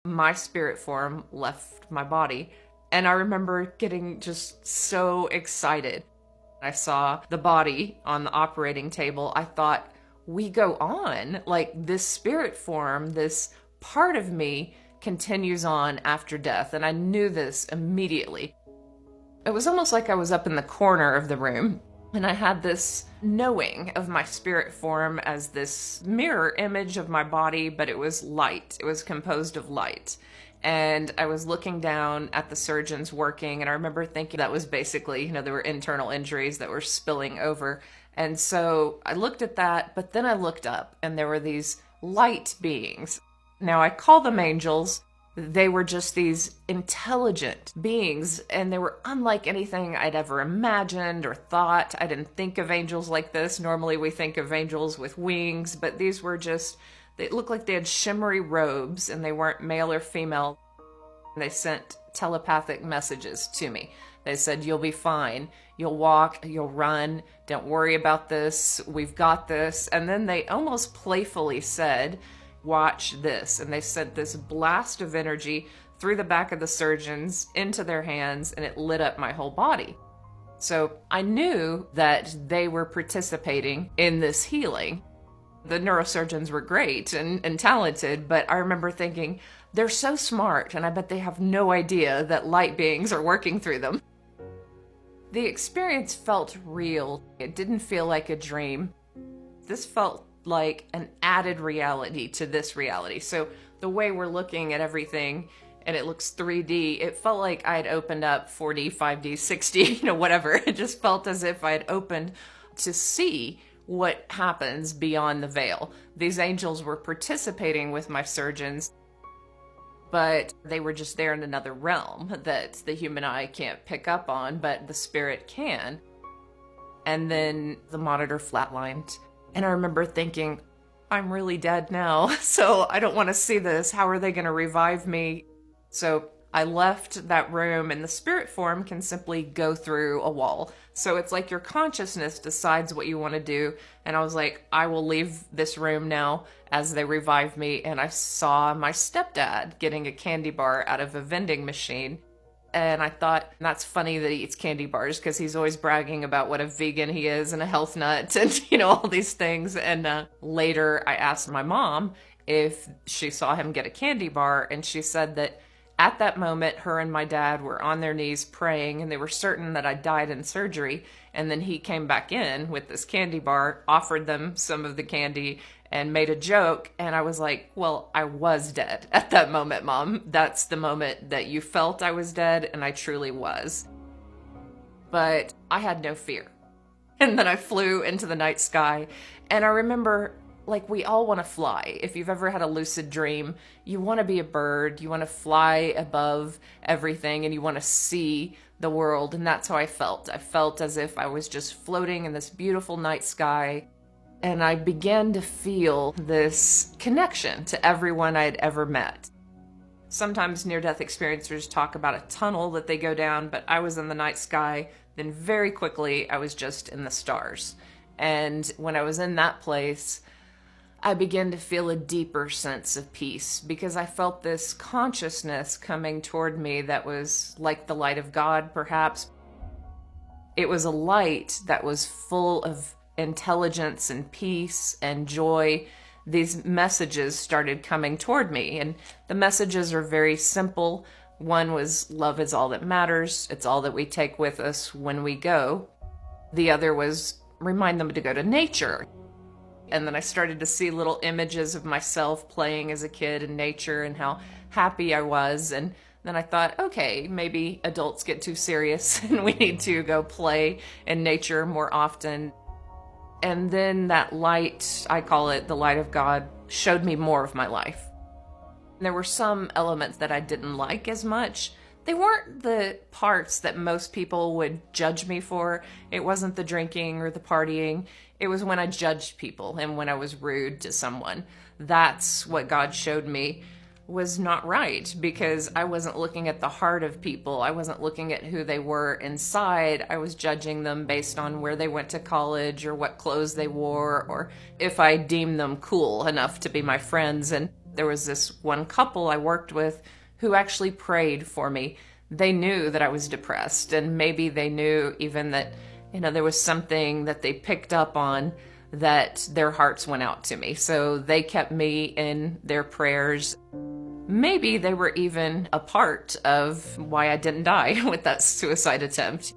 My spirit form left my body, and I remember getting just so excited. I saw the body on the operating table. I thought, we go on. Like, this spirit form, this part of me continues on after death. And I knew this immediately. It was almost like I was up in the corner of the room, and I had this knowing of my spirit form as this mirror image of my body, but it was light. It was composed of light. And I was looking down at the surgeons working, and I remember thinking that was basically, there were internal injuries that were spilling over. And so I looked at that, but then I looked up, and there were these light beings. Now, I call them angels. They were just these intelligent beings, and they were unlike anything I'd ever imagined or thought. I didn't think of angels like this. Normally we think of angels with wings, but these were just, they looked like they had shimmery robes, and they weren't male or female. They sent telepathic messages to me. They said, you'll be fine. You'll walk, you'll run. Don't worry about this. We've got this. And then they almost playfully said, watch this. And they sent this blast of energy through the back of the surgeons into their hands, and it lit up my whole body. So I knew that they were participating in this healing. The neurosurgeons were great and talented, but I remember thinking, they're so smart, and I bet they have no idea that light beings are working through them. The experience felt real. It didn't feel like a dream. This felt like an added reality to this reality. So the way we're looking at everything, and it looks 3D, it felt like I had opened up 4D, 5D, 6D, whatever. It just felt as if I had opened to see what happens beyond the veil. These angels were participating with my surgeons, but they were just there in another realm that the human eye can't pick up on, but the spirit can. And then the monitor flatlined. And I remember thinking, I'm really dead now, so I don't want to see this. How are they going to revive me? So I left that room, and the spirit form can simply go through a wall. So it's like your consciousness decides what you want to do. And I was like, I will leave this room now as they revive me. And I saw my stepdad getting a candy bar out of a vending machine. And I thought, that's funny that he eats candy bars, because he's always bragging about what a vegan he is and a health nut and, all these things. And later I asked my mom if she saw him get a candy bar, and she said that at that moment, her and my dad were on their knees praying, and they were certain that I died in surgery. And then he came back in with this candy bar, offered them some of the candy, and made a joke. And I was like, well, I was dead at that moment, Mom. That's the moment that you felt I was dead, and I truly was. But I had no fear. And then I flew into the night sky, and I remember, like, we all want to fly. If you've ever had a lucid dream, you want to be a bird, you want to fly above everything, and you want to see the world. And that's how I felt. I felt as if I was just floating in this beautiful night sky. And I began to feel this connection to everyone I'd ever met. Sometimes near-death experiencers talk about a tunnel that they go down, but I was in the night sky. Then very quickly, I was just in the stars. And when I was in that place, I began to feel a deeper sense of peace, because I felt this consciousness coming toward me that was like the light of God, perhaps. It was a light that was full of intelligence and peace and joy. These messages started coming toward me, and the messages are very simple. One was, love is all that matters. It's all that we take with us when we go. The other was, remind them to go to nature. And then I started to see little images of myself playing as a kid in nature and how happy I was. And then I thought, okay, maybe adults get too serious and we need to go play in nature more often. And then that light, I call it the light of God, showed me more of my life. There were some elements that I didn't like as much. They weren't the parts that most people would judge me for. It wasn't the drinking or the partying. It was when I judged people and when I was rude to someone. That's what God showed me was not right, because I wasn't looking at the heart of people. I wasn't looking at who they were inside. I was judging them based on where they went to college or what clothes they wore, or if I deemed them cool enough to be my friends. And there was this one couple I worked with who actually prayed for me. They knew that I was depressed, and maybe they knew even that, there was something that they picked up on, that their hearts went out to me. So they kept me in their prayers. Maybe they were even a part of why I didn't die with that suicide attempt.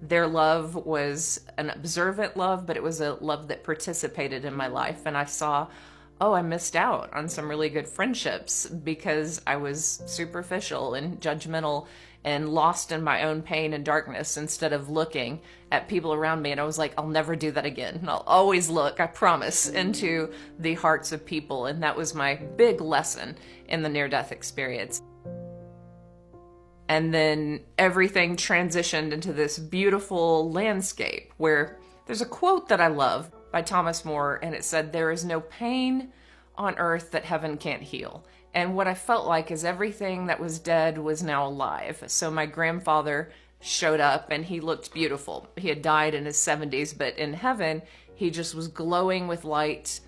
Their love was an observant love, but it was a love that participated in my life. And I saw, oh, I missed out on some really good friendships because I was superficial and judgmental and lost in my own pain and darkness instead of looking at people around me. And I was like, I'll never do that again. And I'll always look, I promise, into the hearts of people. And that was my big lesson in the near-death experience. And then everything transitioned into this beautiful landscape where there's a quote that I love by Thomas More, and it said, "There is no pain on earth that heaven can't heal." And what I felt like is everything that was dead was now alive. So my grandfather showed up and he looked beautiful. He had died in his 70s, but in heaven, he just was glowing with light,